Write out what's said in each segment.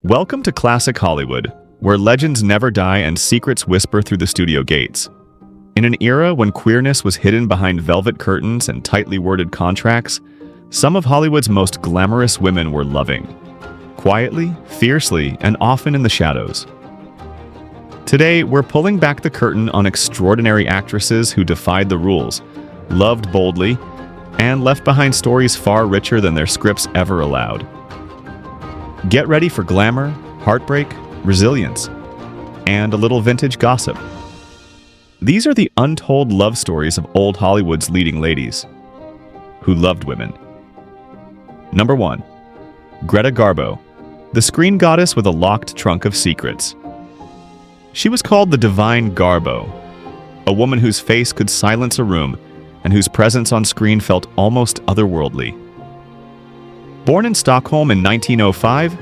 Welcome to Classic Hollywood, where legends never die and secrets whisper through the studio gates. In an era when queerness was hidden behind velvet curtains and tightly worded contracts, some of Hollywood's most glamorous women were loving. Quietly, fiercely, and often in the shadows. Today, we're pulling back the curtain on extraordinary actresses who defied the rules, loved boldly, and left behind stories far richer than their scripts ever allowed. Get ready for glamour, heartbreak, resilience, and a little vintage gossip. These are the untold love stories of old Hollywood's leading ladies who loved women. Number 1. Greta Garbo, the screen goddess with a locked trunk of secrets. She was called the Divine Garbo, a woman whose face could silence a room and whose presence on screen felt almost otherworldly. Born in Stockholm in 1905,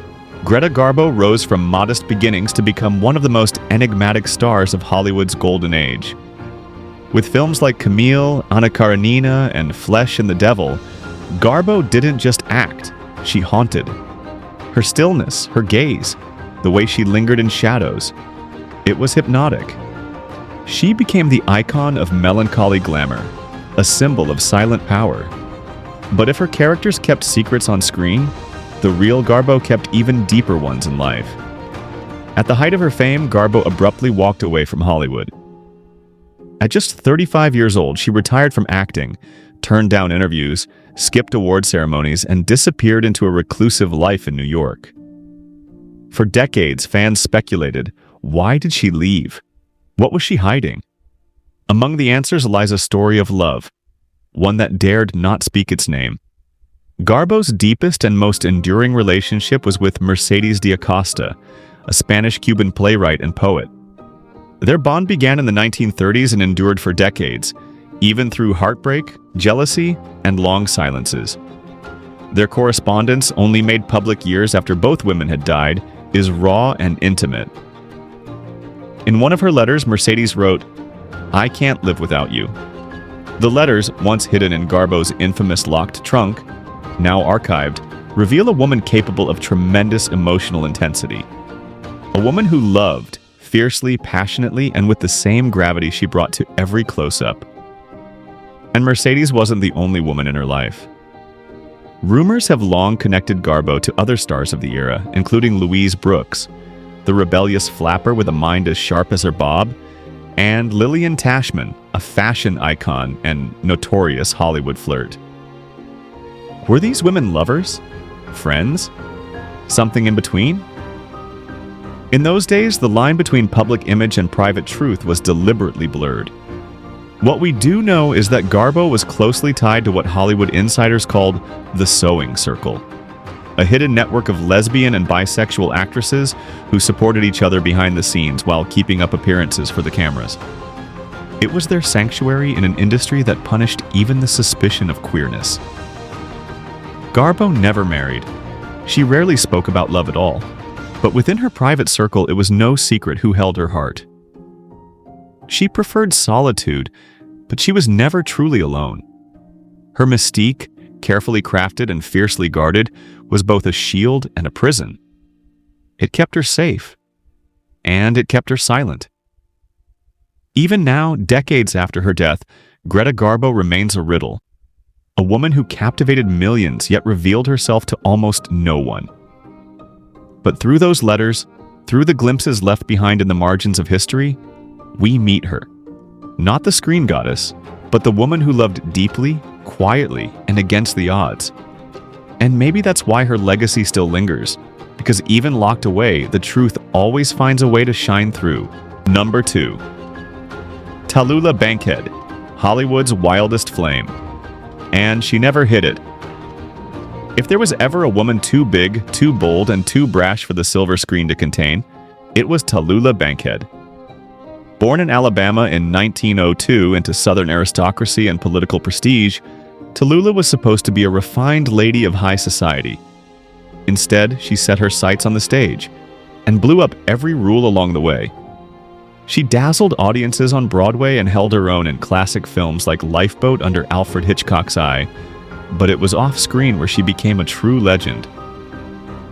Greta Garbo rose from modest beginnings to become one of the most enigmatic stars of Hollywood's golden age. With films like Camille, Anna Karenina, and Flesh and the Devil, Garbo didn't just act, she haunted. Her stillness, her gaze, the way she lingered in shadows, it was hypnotic. She became the icon of melancholy glamour, a symbol of silent power. But if her characters kept secrets on screen, the real Garbo kept even deeper ones in life. At the height of her fame, Garbo abruptly walked away from Hollywood. At just 35 years old, she retired from acting, turned down interviews, skipped award ceremonies, and disappeared into a reclusive life in New York. For decades, fans speculated, why did she leave? What was she hiding? Among the answers lies a story of love, one that dared not speak its name. Garbo's deepest and most enduring relationship was with Mercedes de Acosta, a Spanish-Cuban playwright and poet. Their bond began in the 1930s and endured for decades, even through heartbreak, jealousy, and long silences. Their correspondence, only made public years after both women had died, is raw and intimate. In one of her letters, Mercedes wrote, "I can't live without you." The letters, once hidden in Garbo's infamous locked trunk, now archived, reveal a woman capable of tremendous emotional intensity. A woman who loved, fiercely, passionately, and with the same gravity she brought to every close-up. And Mercedes wasn't the only woman in her life. Rumors have long connected Garbo to other stars of the era, including Louise Brooks, the rebellious flapper with a mind as sharp as her bob, and Lillian Tashman, a fashion icon and notorious Hollywood flirt. Were these women lovers? Friends? Something in between? In those days, the line between public image and private truth was deliberately blurred. What we do know is that Garbo was closely tied to what Hollywood insiders called the sewing circle, a hidden network of lesbian and bisexual actresses who supported each other behind the scenes while keeping up appearances for the cameras. It was their sanctuary in an industry that punished even the suspicion of queerness. Garbo never married. She rarely spoke about love at all, but within her private circle it was no secret who held her heart. She preferred solitude, but she was never truly alone. Her mystique, carefully crafted and fiercely guarded, was both a shield and a prison. It kept her safe, and it kept her silent. Even now, decades after her death, Greta Garbo remains a riddle. A woman who captivated millions yet revealed herself to almost no one. But through those letters, through the glimpses left behind in the margins of history, we meet her. Not the screen goddess, but the woman who loved deeply, quietly, and against the odds. And maybe that's why her legacy still lingers, because even locked away, the truth always finds a way to shine through. Number 2. Tallulah Bankhead, Hollywood's wildest flame. And she never hid it. If there was ever a woman too big, too bold, and too brash for the silver screen to contain, it was Tallulah Bankhead. Born in Alabama in 1902 into Southern aristocracy and political prestige, Tallulah was supposed to be a refined lady of high society. Instead, she set her sights on the stage and blew up every rule along the way. She dazzled audiences on Broadway and held her own in classic films like Lifeboat under Alfred Hitchcock's eye, but it was off-screen where she became a true legend.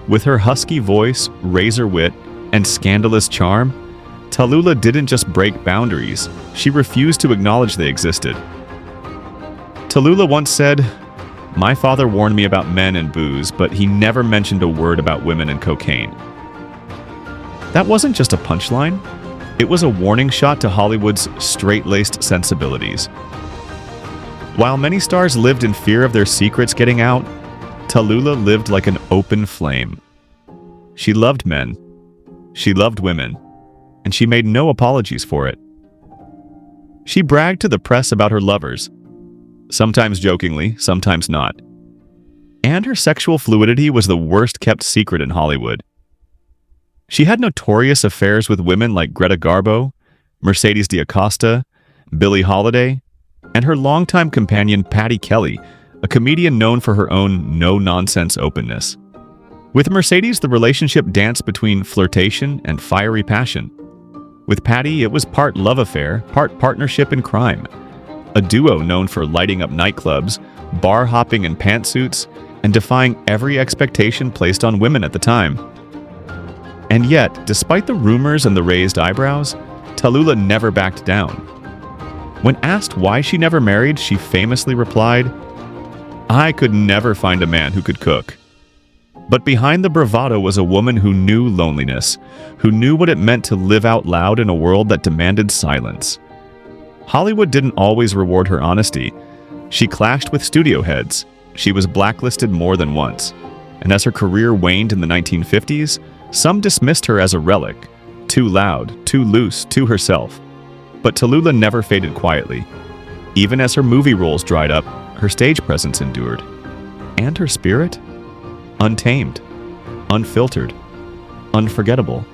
With her husky voice, razor wit, and scandalous charm, Tallulah didn't just break boundaries, she refused to acknowledge they existed. Tallulah once said, "My father warned me about men and booze, but he never mentioned a word about women and cocaine." That wasn't just a punchline, it was a warning shot to Hollywood's straight-laced sensibilities. While many stars lived in fear of their secrets getting out, Tallulah lived like an open flame. She loved men, she loved women, and she made no apologies for it. She bragged to the press about her lovers, sometimes jokingly, sometimes not. And her sexual fluidity was the worst-kept secret in Hollywood. She had notorious affairs with women like Greta Garbo, Mercedes D'Acosta, Billie Holiday, and her longtime companion Patty Kelly, a comedian known for her own no-nonsense openness. With Mercedes, the relationship danced between flirtation and fiery passion. With Patty, it was part love affair, part partnership in crime. A duo known for lighting up nightclubs, bar hopping in pantsuits, and defying every expectation placed on women at the time. And yet, despite the rumors and the raised eyebrows, Tallulah never backed down. When asked why she never married, she famously replied, "I could never find a man who could cook." But behind the bravado was a woman who knew loneliness, who knew what it meant to live out loud in a world that demanded silence. Hollywood didn't always reward her honesty. She clashed with studio heads. She was blacklisted more than once. And as her career waned in the 1950s, some dismissed her as a relic, too loud, too loose, too herself. But Tallulah never faded quietly. Even as her movie roles dried up, her stage presence endured. And her spirit? Untamed, unfiltered, unforgettable.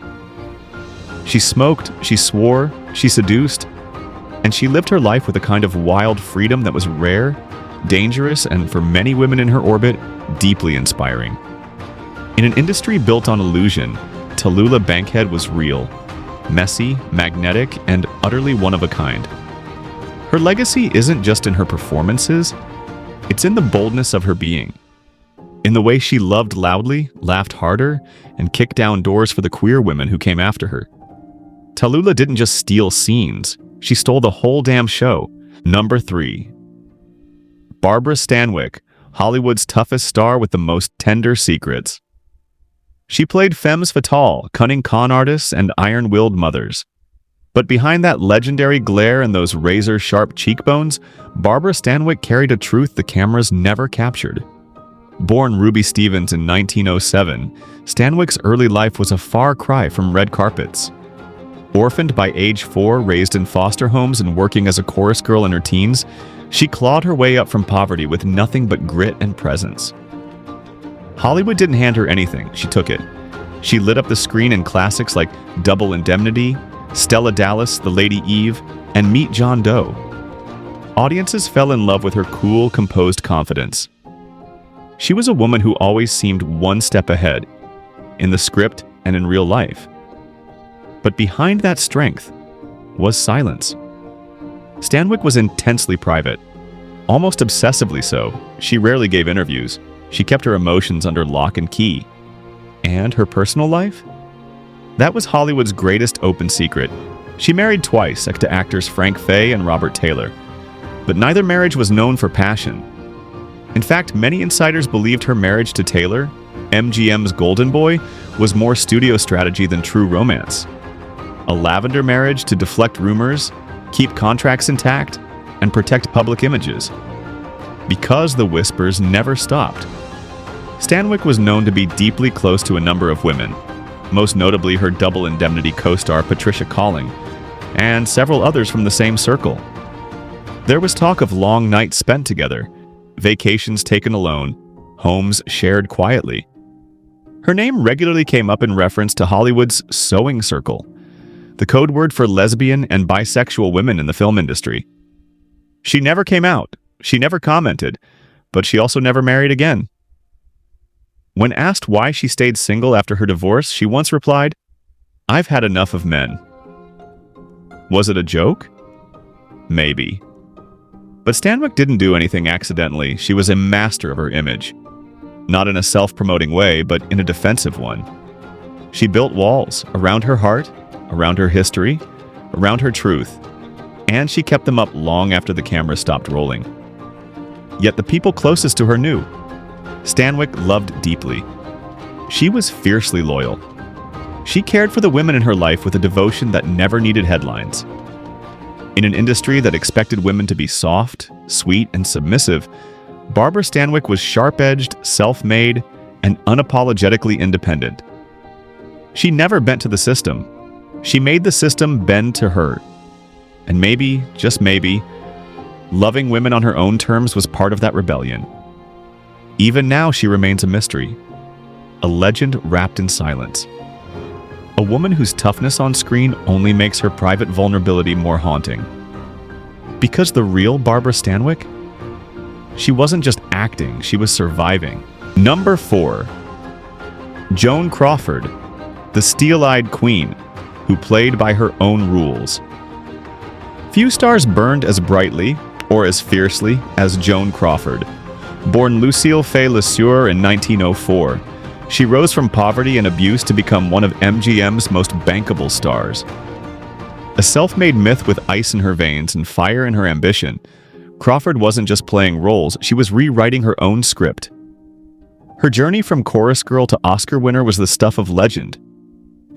She smoked, she swore, she seduced, and she lived her life with a kind of wild freedom that was rare, dangerous, and for many women in her orbit, deeply inspiring. In an industry built on illusion, Tallulah Bankhead was real, messy, magnetic, and utterly one of a kind. Her legacy isn't just in her performances, it's in the boldness of her being. In the way she loved loudly, laughed harder, and kicked down doors for the queer women who came after her. Tallulah didn't just steal scenes, she stole the whole damn show. Number 3. Barbara Stanwyck, Hollywood's toughest star with the most tender secrets. She played femmes fatale, cunning con artists, and iron-willed mothers. But behind that legendary glare and those razor-sharp cheekbones, Barbara Stanwyck carried a truth the cameras never captured. Born Ruby Stevens in 1907, Stanwyck's early life was a far cry from red carpets. Orphaned by age 4, raised in foster homes and working as a chorus girl in her teens, she clawed her way up from poverty with nothing but grit and presence. Hollywood didn't hand her anything, she took it. She lit up the screen in classics like Double Indemnity, Stella Dallas, The Lady Eve, and Meet John Doe. Audiences fell in love with her cool, composed confidence. She was a woman who always seemed one step ahead, in the script and in real life. But behind that strength was silence. Stanwyck was intensely private, almost obsessively so. She rarely gave interviews. She kept her emotions under lock and key. And her personal life? That was Hollywood's greatest open secret. She married twice to actors Frank Fay and Robert Taylor. But neither marriage was known for passion. In fact, many insiders believed her marriage to Taylor, MGM's golden boy, was more studio strategy than true romance. A lavender marriage to deflect rumors, keep contracts intact, and protect public images. Because the whispers never stopped. Stanwyck was known to be deeply close to a number of women, most notably her Double Indemnity co-star Patricia Colling, and several others from the same circle. There was talk of long nights spent together, vacations taken alone, homes shared quietly. Her name regularly came up in reference to Hollywood's sewing circle, the code word for lesbian and bisexual women in the film industry. She never came out, she never commented, but she also never married again. When asked why she stayed single after her divorce, she once replied, "I've had enough of men." Was it a joke? Maybe. But Stanwyck didn't do anything accidentally. She was a master of her image. not in a self-promoting way, but in a defensive one. She built walls around her heart, around her history, around her truth, and she kept them up long after the camera stopped rolling. Yet the people closest to her knew. Stanwyck loved deeply. She was fiercely loyal. She cared for the women in her life with a devotion that never needed headlines. In an industry that expected women to be soft, sweet, and submissive, Barbara Stanwyck was sharp-edged, self-made, and unapologetically independent. She never bent to the system. She made the system bend to her. And maybe, just maybe, loving women on her own terms was part of that rebellion. Even now, she remains a mystery, a legend wrapped in silence. A woman whose toughness on screen only makes her private vulnerability more haunting. Because the real Barbara Stanwyck? She wasn't just acting, she was surviving. Number 4. Joan Crawford, the steel-eyed queen, who played by her own rules. Few stars burned as brightly, or as fiercely, as Joan Crawford. Born Lucille Fay LeSueur in 1904, she rose from poverty and abuse to become one of MGM's most bankable stars. A self-made myth with ice in her veins and fire in her ambition, Crawford wasn't just playing roles, she was rewriting her own script. Her journey from chorus girl to Oscar winner was the stuff of legend.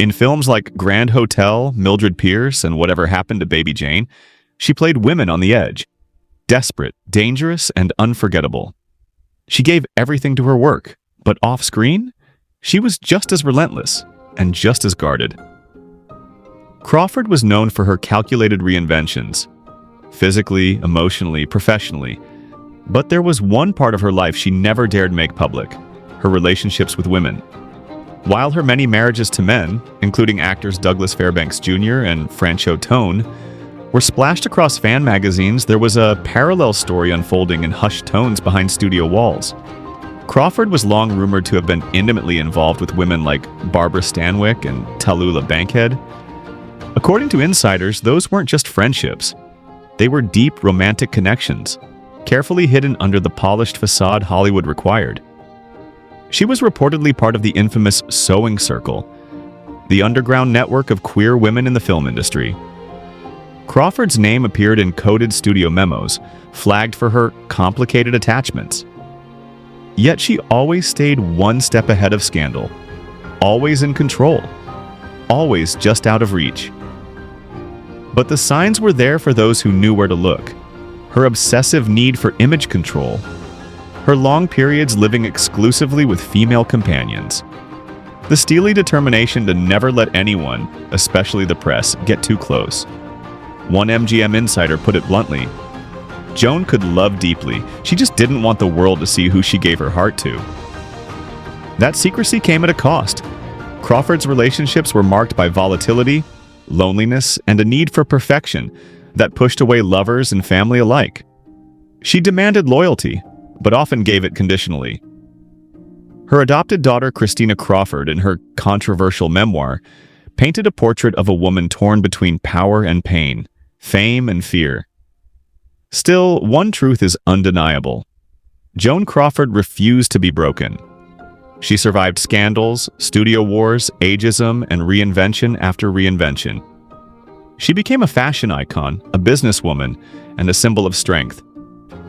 In films like Grand Hotel, Mildred Pierce, and Whatever Happened to Baby Jane, she played women on the edge. Desperate, dangerous, and unforgettable. She gave everything to her work, but off-screen, she was just as relentless and just as guarded. Crawford was known for her calculated reinventions, physically, emotionally, professionally. But there was one part of her life she never dared make public, her relationships with women. While her many marriages to men, including actors Douglas Fairbanks Jr. and Franchot Tone, were splashed across fan magazines, there was a parallel story unfolding in hushed tones behind studio walls. Crawford was long rumored to have been intimately involved with women like Barbara Stanwyck and Tallulah Bankhead. According to insiders, those weren't just friendships. They were deep romantic connections, carefully hidden under the polished facade Hollywood required. She was reportedly part of the infamous Sewing Circle, the underground network of queer women in the film industry. Crawford's name appeared in coded studio memos, flagged for her complicated attachments. Yet she always stayed one step ahead of scandal, always in control, always just out of reach. But the signs were there for those who knew where to look. Her obsessive need for image control, her long periods living exclusively with female companions, the steely determination to never let anyone, especially the press, get too close. One MGM insider put it bluntly, Joan could love deeply, she just didn't want the world to see who she gave her heart to. That secrecy came at a cost. Crawford's relationships were marked by volatility, loneliness, and a need for perfection that pushed away lovers and family alike. She demanded loyalty, but often gave it conditionally. Her adopted daughter Christina Crawford, in her controversial memoir, painted a portrait of a woman torn between power and pain, fame and fear. Still, one truth is undeniable. Joan Crawford refused to be broken. She survived scandals, studio wars, ageism, and reinvention after reinvention. She became a fashion icon, a businesswoman, and a symbol of strength,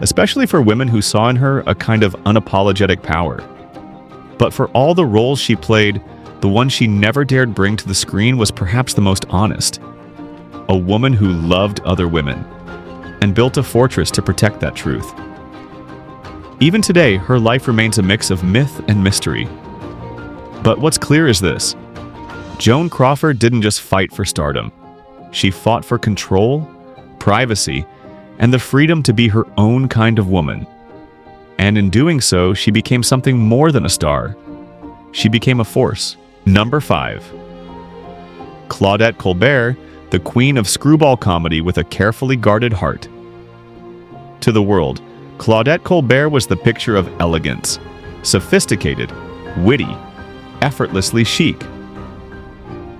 especially for women who saw in her a kind of unapologetic power. But for all the roles she played, the one she never dared bring to the screen was perhaps the most honest. A woman who loved other women, and built a fortress to protect that truth. Even today, her life remains a mix of myth and mystery. But what's clear is this: Joan Crawford didn't just fight for stardom. She fought for control, privacy, and the freedom to be her own kind of woman. And in doing so, she became something more than a star. She became a force. Number 5. Claudette Colbert, the queen of screwball comedy with a carefully guarded heart. To the world, Claudette Colbert was the picture of elegance, sophisticated, witty, effortlessly chic.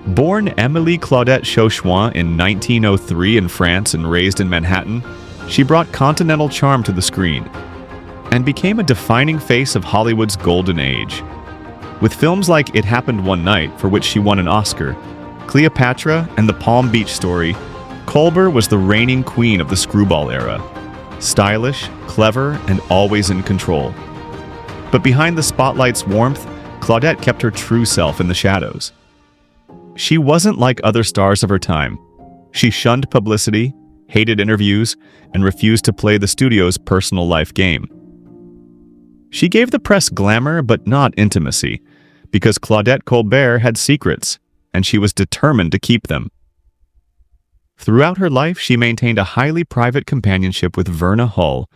Born Émilie Claudette Chauchoin in 1903 in France and raised in Manhattan, she brought continental charm to the screen. and became a defining face of Hollywood's golden age. With films like It Happened One Night, for which she won an Oscar, Cleopatra, and The Palm Beach Story, Culber was the reigning queen of the screwball era. Stylish, clever, and always in control. But behind the spotlight's warmth, Claudette kept her true self in the shadows. She wasn't like other stars of her time. She shunned publicity, hated interviews, and refused to play the studio's personal life game. She gave the press glamour but not intimacy, because Claudette Colbert had secrets, and she was determined to keep them. Throughout her life, she maintained a highly private companionship with Verna Hull,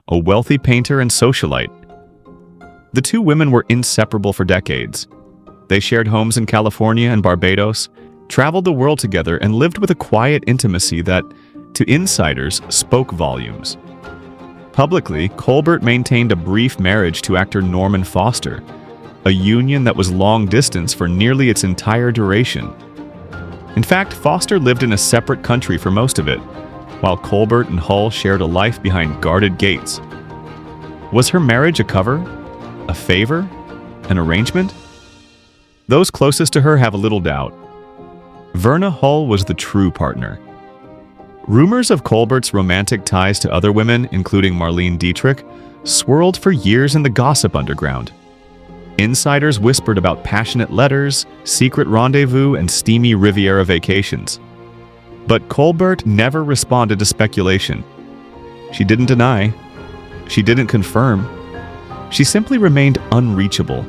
a wealthy painter and socialite. The two women were inseparable for decades. They shared homes in California and Barbados, traveled the world together, and lived with a quiet intimacy that, to insiders, spoke volumes. Publicly, Colbert maintained a brief marriage to actor Norman Foster, a union that was long distance for nearly its entire duration. In fact, Foster lived in a separate country for most of it, while Colbert and Hull shared a life behind guarded gates. Was her marriage a cover? A favor? An arrangement? Those closest to her have a little doubt. Verna Hull was the true partner. Rumors of Colbert's romantic ties to other women, including Marlene Dietrich, swirled for years in the gossip underground. Insiders whispered about passionate letters, secret rendezvous, and steamy Riviera vacations. But Colbert never responded to speculation. She didn't deny. She didn't confirm. She simply remained unreachable,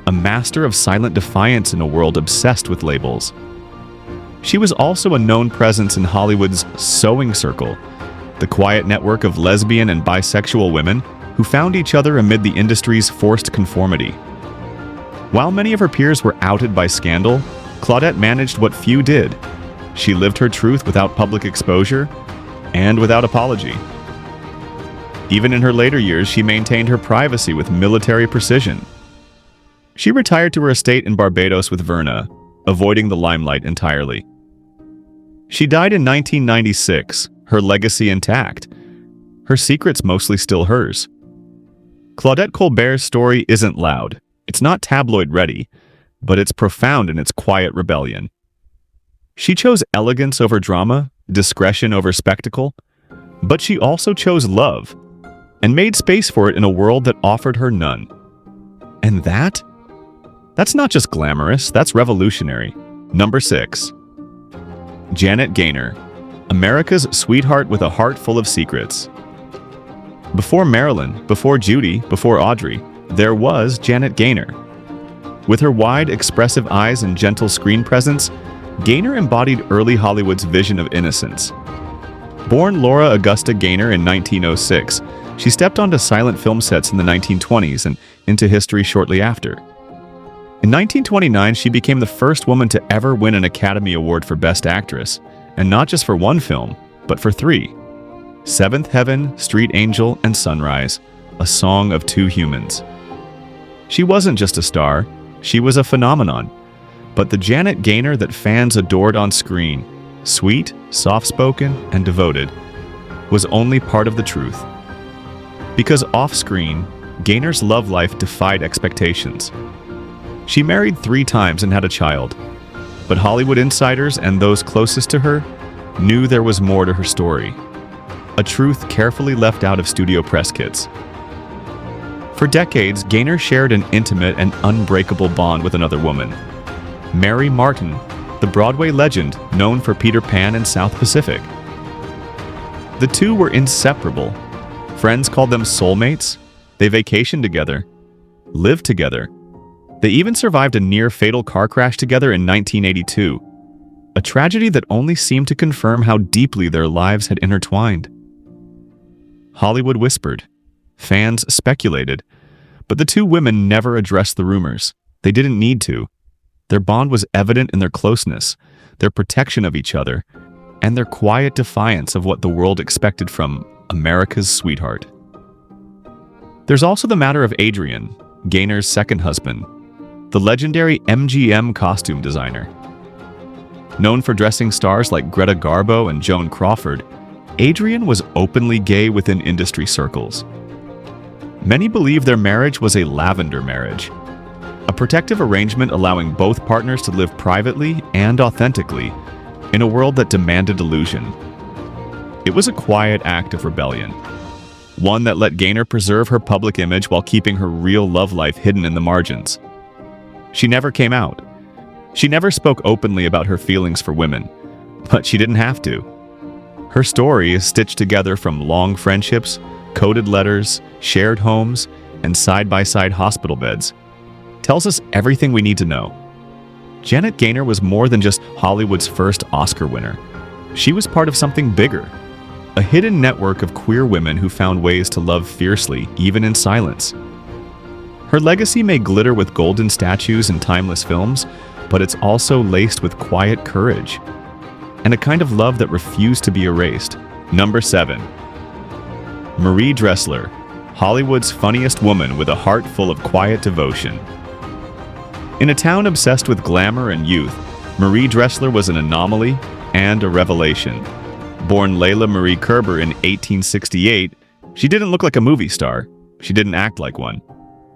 a master of silent defiance in a world obsessed with labels. She was also a known presence in Hollywood's sewing circle, the quiet network of lesbian and bisexual women who found each other amid the industry's forced conformity. While many of her peers were outed by scandal, Claudette managed what few did. She lived her truth without public exposure and without apology. Even in her later years, she maintained her privacy with military precision. She retired to her estate in Barbados with Verna, avoiding the limelight entirely. She died in 1996, her legacy intact, her secrets mostly still hers. Claudette Colbert's story isn't loud. It's not tabloid-ready, but it's profound in its quiet rebellion. She chose elegance over drama, discretion over spectacle, but she also chose love, and made space for it in a world that offered her none. And that's not just glamorous, that's revolutionary. Number 6. Janet Gaynor, America's sweetheart with a heart full of secrets. Before Marilyn, before Judy, before Audrey, there was Janet Gaynor. With her wide, expressive eyes and gentle screen presence, Gaynor embodied early Hollywood's vision of innocence. Born Laura Augusta Gaynor in 1906, she stepped onto silent film sets in the 1920s and into history shortly after. In 1929, she became the first woman to ever win an Academy Award for Best Actress, and not just for one film, but for 3. Seventh Heaven, Street Angel, and Sunrise, A Song of Two Humans. She wasn't just a star, she was a phenomenon. But the Janet Gaynor that fans adored on screen, sweet, soft-spoken, and devoted, was only part of the truth. Because off-screen, Gaynor's love life defied expectations. She married 3 times and had a child, but Hollywood insiders and those closest to her knew there was more to her story, a truth carefully left out of studio press kits. For decades, Gaynor shared an intimate and unbreakable bond with another woman, Mary Martin, the Broadway legend known for Peter Pan and South Pacific. The two were inseparable. Friends called them soulmates. They vacationed together, lived together. They even survived a near-fatal car crash together in 1982, a tragedy that only seemed to confirm how deeply their lives had intertwined. Hollywood whispered. Fans speculated. But the two women never addressed the rumors. They didn't need to. Their bond was evident in their closeness, their protection of each other, and their quiet defiance of what the world expected from America's sweetheart. There's also the matter of Adrian, Gaynor's second husband, the legendary MGM costume designer. Known for dressing stars like Greta Garbo and Joan Crawford, Adrian was openly gay within industry circles. Many believe their marriage was a lavender marriage, a protective arrangement allowing both partners to live privately and authentically in a world that demanded illusion. It was a quiet act of rebellion, one that let Gaynor preserve her public image while keeping her real love life hidden in the margins. She never came out. She never spoke openly about her feelings for women, but she didn't have to. Her story is stitched together from long friendships, coded letters, shared homes, and side-by-side hospital beds. Tells us everything we need to know. Janet Gaynor was more than just Hollywood's first Oscar winner. She was part of something bigger, a hidden network of queer women who found ways to love fiercely, even in silence. Her legacy may glitter with golden statues and timeless films, but it's also laced with quiet courage and a kind of love that refused to be erased. Number 7. Marie Dressler, Hollywood's funniest woman with a heart full of quiet devotion. In a town obsessed with glamour and youth, Marie Dressler was an anomaly and a revelation. Born Layla Marie Kerber in 1868, she didn't look like a movie star. She didn't act like one.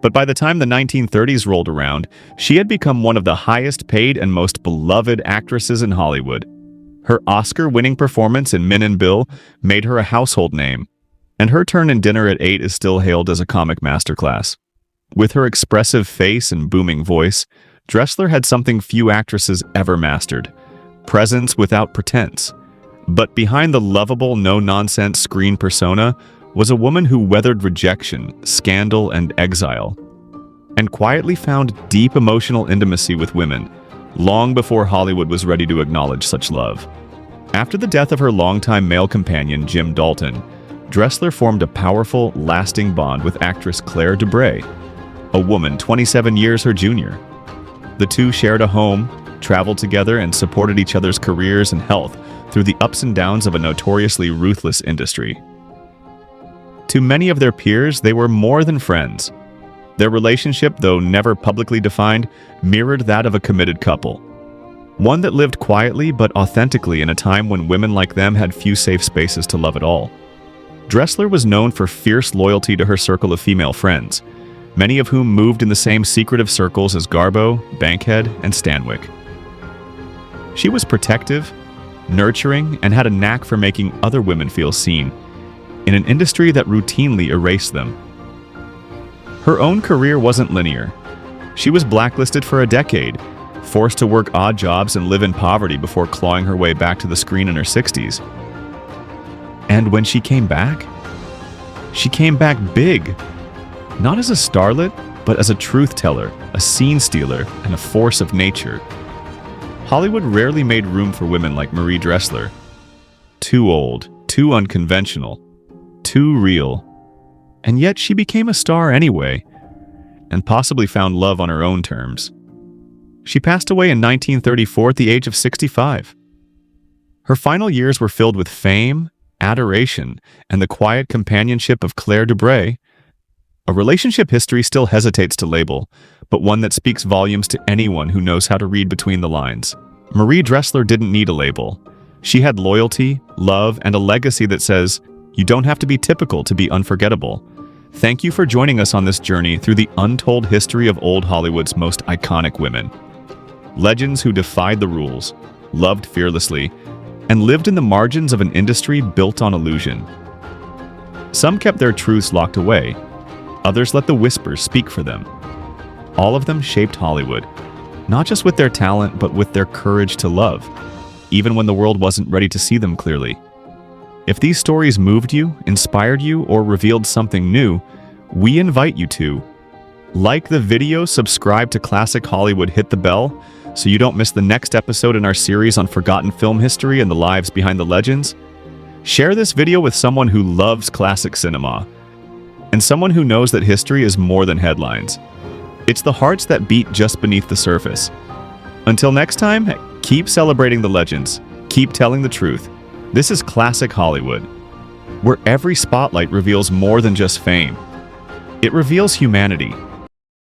But by the time the 1930s rolled around, she had become one of the highest paid and most beloved actresses in Hollywood. Her Oscar-winning performance in Min and Bill made her a household name, and her turn in Dinner at 8 is still hailed as a comic masterclass. With her expressive face and booming voice, Dressler had something few actresses ever mastered: presence without pretense. But behind the lovable, no-nonsense screen persona was a woman who weathered rejection, scandal, and exile, and quietly found deep emotional intimacy with women, long before Hollywood was ready to acknowledge such love. After the death of her longtime male companion, Jim Dalton, Dressler formed a powerful, lasting bond with actress Claire Debray, a woman 27 years her junior. The two shared a home, traveled together, and supported each other's careers and health through the ups and downs of a notoriously ruthless industry. To many of their peers, they were more than friends. Their relationship, though never publicly defined, mirrored that of a committed couple. One that lived quietly but authentically in a time when women like them had few safe spaces to love at all. Dressler was known for fierce loyalty to her circle of female friends, many of whom moved in the same secretive circles as Garbo, Bankhead, and Stanwyck. She was protective, nurturing, and had a knack for making other women feel seen, in an industry that routinely erased them. Her own career wasn't linear. She was blacklisted for a decade, forced to work odd jobs and live in poverty before clawing her way back to the screen in her 60s. And when she came back big. Not as a starlet, but as a truth teller, a scene stealer, and a force of nature. Hollywood rarely made room for women like Marie Dressler. Too old, too unconventional, too real. And yet she became a star anyway, and possibly found love on her own terms. She passed away in 1934 at the age of 65. Her final years were filled with fame, adoration, and the quiet companionship of Claire Debray, a relationship history still hesitates to label, but one that speaks volumes to anyone who knows how to read between the lines. Marie Dressler didn't need a label. She had loyalty, love, and a legacy that says, you don't have to be typical to be unforgettable. Thank you for joining us on this journey through the untold history of old Hollywood's most iconic women. Legends who defied the rules, loved fearlessly, and lived in the margins of an industry built on illusion. Some kept their truths locked away. Others let the whispers speak for them. All of them shaped Hollywood, not just with their talent, but with their courage to love, even when the world wasn't ready to see them clearly. If these stories moved you, inspired you, or revealed something new, we invite you to like the video, subscribe to Classic Hollywood, hit the bell so you don't miss the next episode in our series on forgotten film history and the lives behind the legends. Share this video with someone who loves classic cinema and someone who knows that history is more than headlines. It's the hearts that beat just beneath the surface. Until next time, keep celebrating the legends, keep telling the truth. This is Classic Hollywood, where every spotlight reveals more than just fame. It reveals humanity,